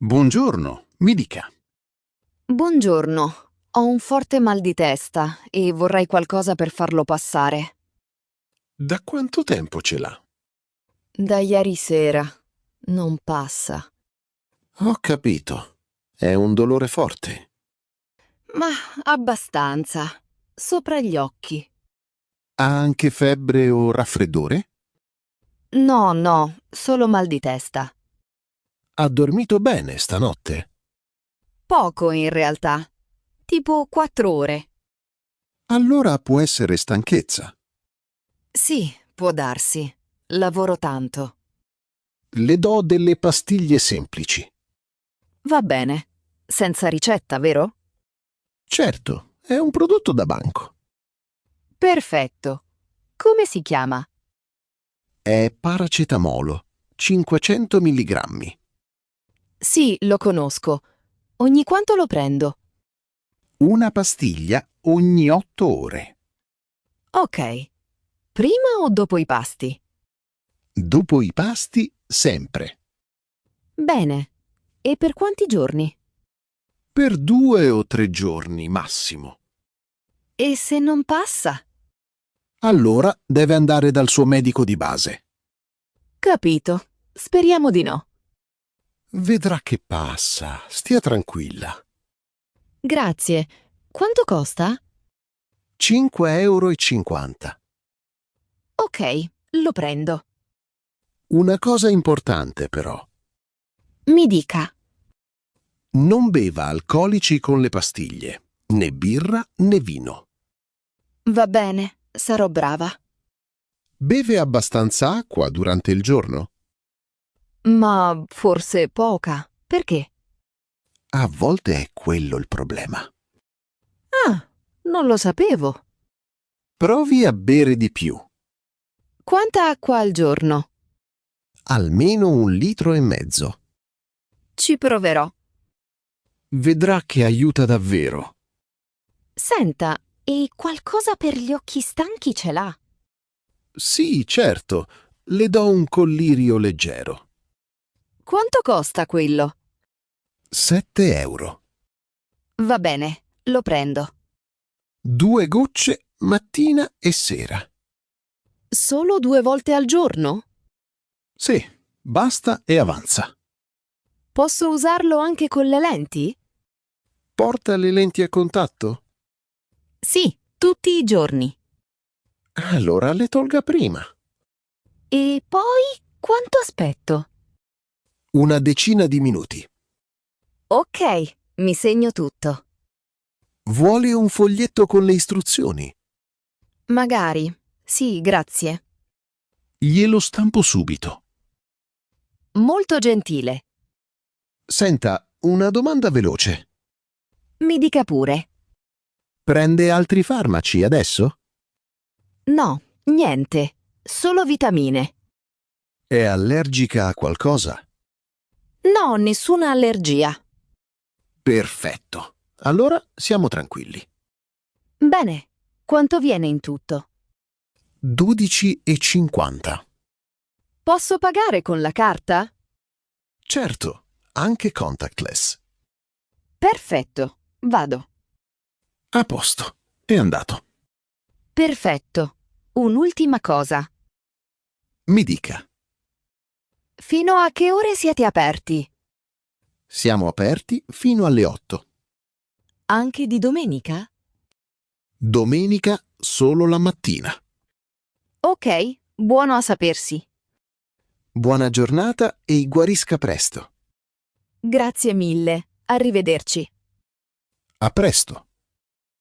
Buongiorno, mi dica. Buongiorno, ho un forte mal di testa e vorrei qualcosa per farlo passare. Da quanto tempo ce l'ha? Da ieri sera. Non passa. Ho capito. È un dolore forte. Ma abbastanza. Sopra gli occhi. Ha anche febbre o raffreddore? No, solo mal di testa. Ha dormito bene stanotte? Poco in realtà. Tipo 4 ore. Allora può essere stanchezza. Sì, può darsi. Lavoro tanto. Le do delle pastiglie semplici. Va bene. Senza ricetta, vero? Certo, è un prodotto da banco. Perfetto. Come si chiama? È paracetamolo, 500 milligrammi. Sì, lo conosco. Ogni quanto lo prendo? Una pastiglia ogni 8 ore. Ok. Prima o dopo i pasti? Dopo i pasti, sempre. Bene. E per quanti giorni? Per 2 o 3 giorni massimo. E se non passa? Allora deve andare dal suo medico di base. Capito. Speriamo di no. Vedrà che passa, stia tranquilla. Grazie. Quanto costa? 5,50 €. Ok, lo prendo. Una cosa importante però, Mi dica. non beva alcolici con le pastiglie, né birra né vino. Va bene, sarò brava. Beve abbastanza acqua durante il giorno? Ma forse poca. Perché? A volte è quello il problema. Ah, non lo sapevo. Provi a bere di più, Quanta acqua al giorno? almeno 1,5 litri. Ci proverò. Vedrà che aiuta davvero. Senta, e qualcosa per gli occhi stanchi ce l'ha? Sì, certo, le do un collirio leggero. Quanto costa quello? 7 €. Va bene, lo prendo. 2 gocce mattina e sera. Solo 2 volte al giorno? Sì, basta e avanza. Posso usarlo anche con le lenti? Porta le lenti a contatto? Sì, tutti i giorni. Allora le tolga prima. E poi quanto aspetto? Una decina di minuti. Ok, mi segno tutto. Vuole un foglietto con le istruzioni? Magari. Sì, grazie. Glielo stampo subito. Molto gentile. Senta, una domanda veloce. Mi dica pure. Prende altri farmaci adesso? No, niente. Solo vitamine. È allergica a qualcosa? No, nessuna allergia. Perfetto. Allora siamo tranquilli. Bene. Quanto viene in tutto? 12,50 €. Posso pagare con la carta? Certo, anche contactless. Perfetto. Vado. A posto. È andato. Perfetto. Un'ultima cosa. Mi dica. Fino a che ore siete aperti? Siamo aperti fino alle 8. Anche di domenica? Domenica solo la mattina. Ok, buono a sapersi. Buona giornata e guarisca presto. Grazie mille. Arrivederci. A presto.